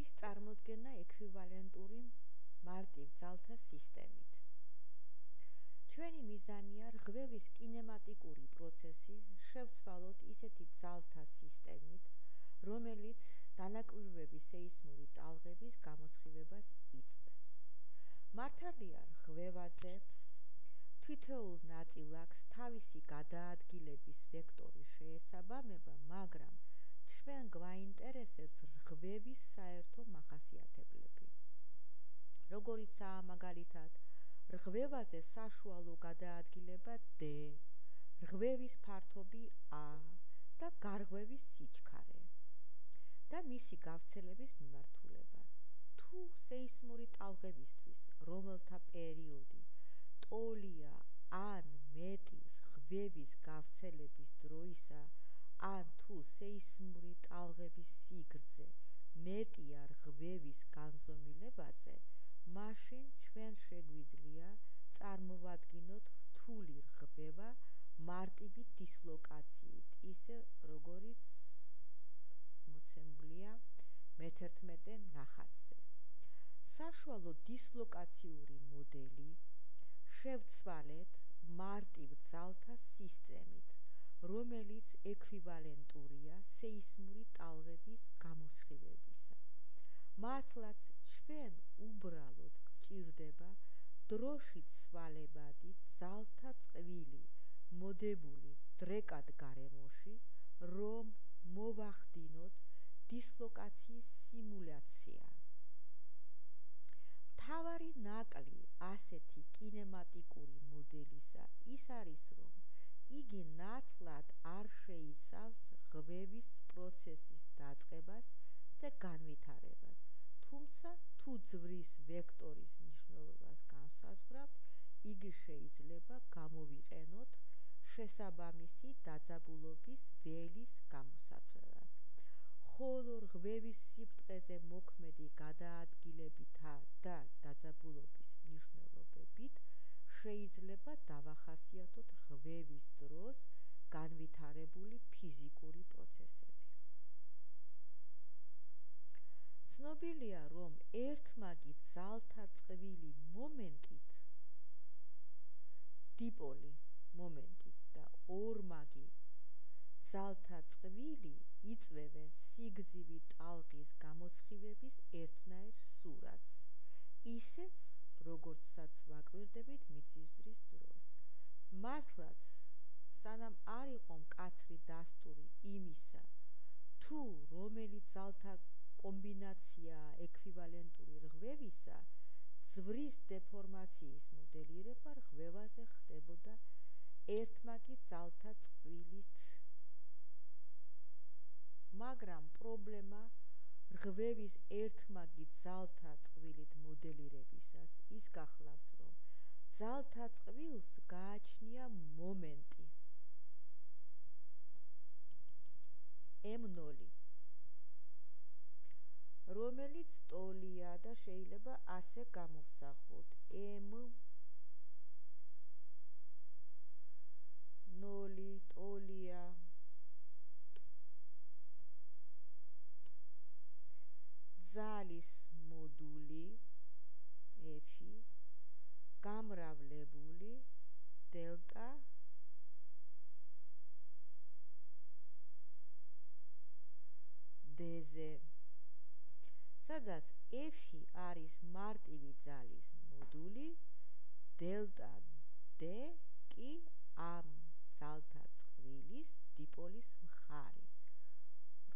რღევის წარმოდგენა ექვივალენტური მარტივ ძალთა სისტემით. ჩვენი მიზანია რღევის კინემატიკური პროცესი შევცვალოთ ისეთი ძალთა სისტემით, რომელიც დანაკვირვების სეისმური ტალღების გამოსხივებას იწვევს. მართალია რღვევაზე თითოეულ ნაწილაკს თავისი გადაადგილების ვექტორი შეესაბამება, მაგრამ ჩვენ გვაინტერესებს რღვევის საერთო მახასიათებლები. როგორიცაა მაგალითად რღვევაზე საშუალო გადაადგილება D, რღვევის ფართობი A და გარღვევის სიჩქარე და მისი გავრცელების მიმართულება. თუ სეისმური ტალღებისთვის, რომელთა პერიოდი ტოლია ან მეტი რღვევის გავრცელების დროისა, ან თუ სეისმური ტალღების სიგრძე მეტია რღვევის განზომილებაზე, მაშინ ჩვენ შეგვიძლია წარმოვადგინოთ რთული რღვევა მარტივი დისლოკაციით, ისე როგორიც მოცემულია მე-11 ნახაზზე. საშუალო დისლოკაციური მოდელი შევცვალეთ მარტივ ძალთა სისტემით, რომელიც ექვივალენტურია სეისმური ტალღების გამოსხივებისა. მართლაც ჩვენ უბრალოდ გვჭირდება დროში ცვალებადი ძალთა წყვილი მოდებული დრეკად გარემოში, რომ მოვახდინოთ დისლოკაციის სიმულაცია. მთავარი ნაკლი ასეთი კინემატიკური მოდელისა ის არის, რომ იგი ნათლად არ შეიცავს რღვევის პროცესის დაწყებას და განვითარებას, თუმცა თუ ძვრის ვექტორის მნიშვნელობას განსაზღვრავთ, იგი შეიძლება გამოვიყენოთ შესაბამისი დაძაბულობის ველის გამოსაცვლელად. ხოლო რღვევის სიბრტყეზე მოქმედი გადაადგილებითა და დაძაბულობის მნიშვნელობებით შეიძლება დავახასიათოთ რღვევის დროს განვითარებული ფიზიკური პროცესები. ცნობილია, რომ ერთმაგი ძალთა წყვილი მომენტით, დიპოლი მომენტით და ორმაგი ძალთა წყვილი იწვევენ სიგრძივი ტალღის გამოსხივების ერთნაირ სურათს, ისეც როგორცაც ვაკვირდებით მიწისძვრის დროს. მართლაც, სანამ არ იყო მკაცრი დასტური იმისა, თუ რომელი ძალთა კომბინაციაა ექვივალენტური რღვევისა, ძვრის დეფორმაციის მოდელირება რღვევაზე ხდებოდა ერთმაგი ძალთა წყვილით. მაგრამ პრობლემა რღვევის ერთმაგი ძალთა წყვილით მოდელირებისას ის გახლავს, რომ ძალთა წყვილს გააჩნია მომენტი M0, რომელიც ტოლია და შეიძლება ასე გამოვსახოთ M0 ტოლია ძალის მოდული F გამრავლებული დელტა D-ზე, სადაც F არის მარტივი ძალის მოდული, დელტა D კი ამ ძალთა წყვილის დიპოლის მხარი.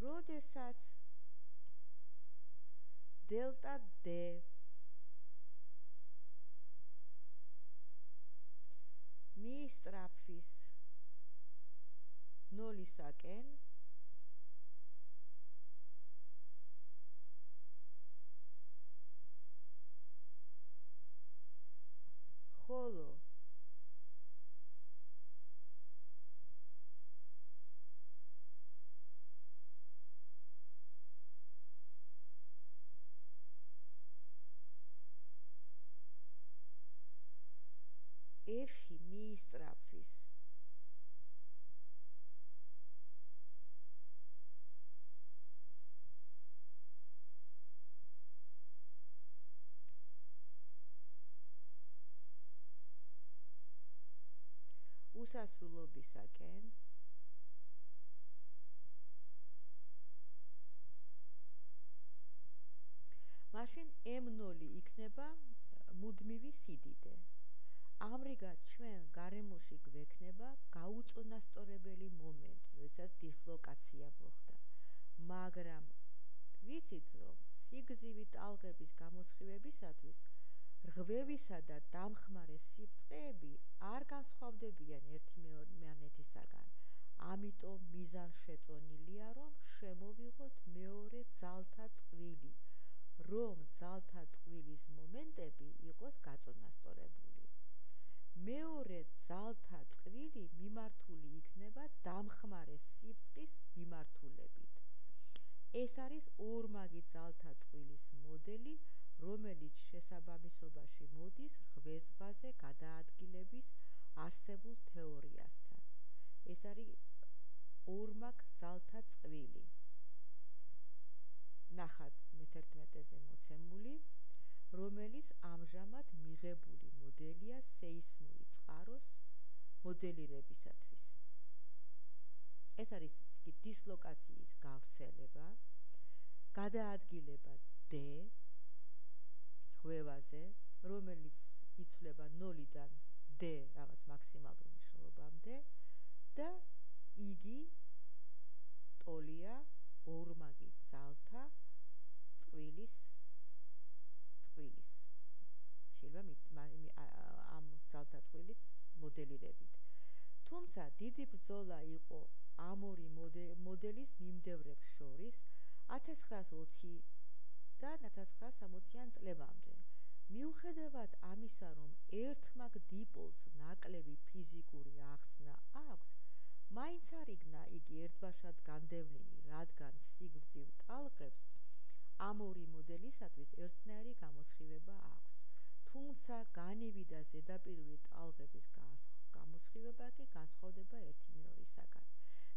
როდესაც დელტა D მიისწრაფვის 0-ისაკენ, ხოლო F მიისწრაფვის 0 უსასრულობისაკენ მაშინ m0 იქნება მუდმივი სიდიდე. ამრიგად ჩვენ გარემოში გვექნება გაუწონასწორებელი მომენტი, როდესაც დისლოკაცია მოხდა. მაგრამ ვიცით, რომ სიგრძივი ტალღების გამოსხივებისათვის რღვევისა და დამხმარე სიბრტყეები არ განსხვავდებიან ერთმანეთისაგან. ამიტომ მიზანშეწონილია, რომ შემოვიღოთ მეორე ძალთა წყვილი, რომ ძალთა წყვილის მომენტები იყოს გაწონასწორებული. მეორე ძალთა წყვილი მიმართული იქნება დამხმარე სიბრტყის მიმართულებით. ეს არის ორმაგი ძალთა წყვილის მოდელი, რომელიც შესაბამისობაში მოდის რღვევაზე გადაადგილების არსებულ თეორიასთან. ეს არის ორმაგ ძალთა წყვილი. ნახat მე-11-ზე მოცემული, რომელიც ამჟამად მიღებული მოდელია სეისმური წყაროს მოდელირებისათვის. ეს არის დისლოკაციის გავრცელება, გადაადგილება D რღვევაზე, რომელიც იცვლება 0-დან D რაღაც მაქსიმალურ მნიშვნელობამდე და იგი ტოლია ორმაგი ძალთა წყვილის შეიძლება ამ ძალთა წყვილის მოდელირებით. თუმცა დიდი ბრძოლა იყო ამ ორი მოდელის მიმდევრებს შორის 1920 და 1960-იან წლებამდე. მიუხედავად ამისა, რომ ერთმაგ დიპოლს ნაკლები ფიზიკური ახსნა აქვს, მაინც არ იქნა იგი ერთბაშად განდევნილი, რადგან სიგრძივ ტალღებს ამ ორი მოდელისათვის ერთნაირი გამოსხივება აქვს. თუმცა განივი და ზედაპირული ტალღების გამოსხივება კი განსხვავდება ერთი მეორისაგან.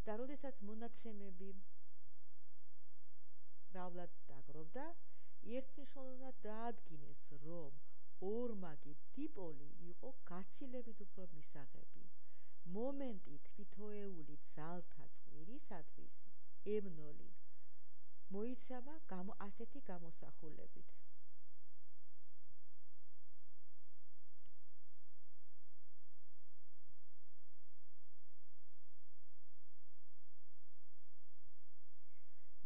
და როდესაც მონაცემები მრავლად დაგროვდა, ერთმნიშვნელოვნად დაადგინეს, რომ ორმაგი დიპოლი იყო გაცილებით უფრო მისაღები. მომენტი თვითოეული ძალთა წყვილისათვის m0 მოიცემა ასეთი გამოსახულებით.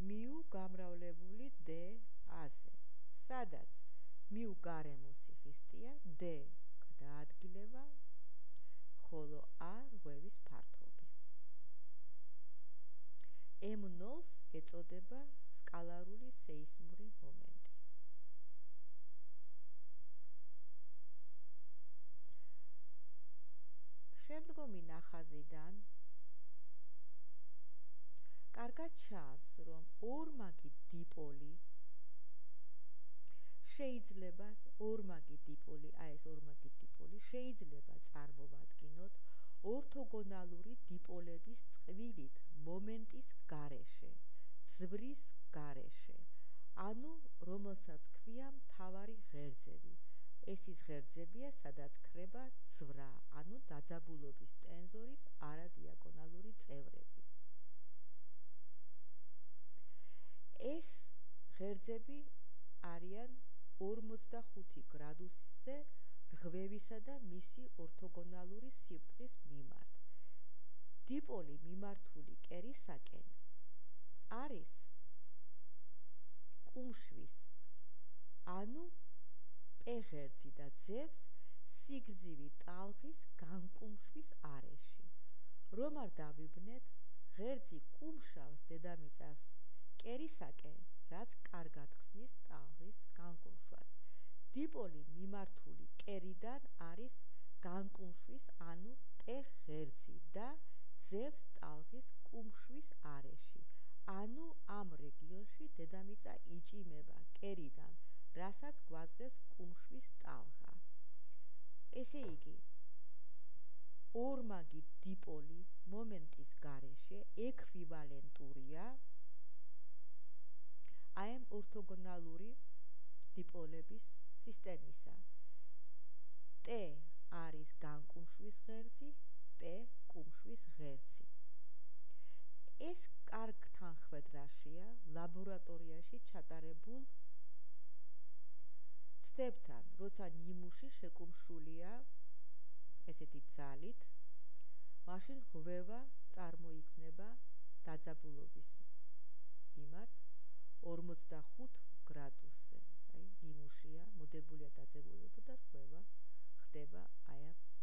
მიუ გამრავლებული D აზე, სადაც მიუ გარემო სიხისტეა, D გადაადგილება, ხოლო A რღვევის ფართობი. m0-ს ეწოდება სკალარული სეისმური მომენტი. შემდგომი ნახაზიდან კარგად ჩანს, რომ ორმაგი დიპოლი შეიძლება შეიძლება წარმოვადგინოთ ორთოგონალური დიპოლების წყვილით მომენტის გარეშე, ძვრის გარეშე, ანუ რომელსაც ქვია მთავარი ღერძები. ეს ის ღერძებია, სადაც ქრება ძვრა, ანუ დაძაბულობის ტენზორის არადიაგონალური წევრები. ეს ღერძები არიან 45 გრადუსზე რღვევისა და მისი ორთოგონალური სიბრტყის მიმართ. დიპოლი მიმართული კერისაკენ არის კუმშვის, ანუ P ღერძი და ძევს სიგრძივი ტალღის განკუმშვის არეში. რომ არ დავიბნეთ, ღერძი კუმშავს დედამიწას კერისაკენ, რაც კარგად ხსნის ტალღის განკუმშვას. დიპოლი მიმართული კერიდან არის განკუმშვის, ანუ T ღერძი და ძევს ტალღის კუმშვის არეში. ანუ ამ რეგიონში დედამიწა იჭიმება კერიდან, რასაც გვაძლევს კუმშვის ტალღა. ესე იგი, ორმაგი დიპოლი მომენტის გარეშე ექვივალენტურია ამ ორთოგონალური დიპოლების სისტემისა. T არის განკუმშვის ღერძი, P კუმშვის ღერცი. ეს კარგ თანხმედრაშია ლაბორატორიაში ჩატარებულ ცდებთან, როცა ნიმუში შეკუმშულია ესეთი ძალით, მაშინ ღვევა წარმოიქმნება დაძაბულობის მიმართ 45 გრადუსზე. აი, ნიმუშია, მოდებულია დაძაბულობა და ღვევა ხდება აი ამ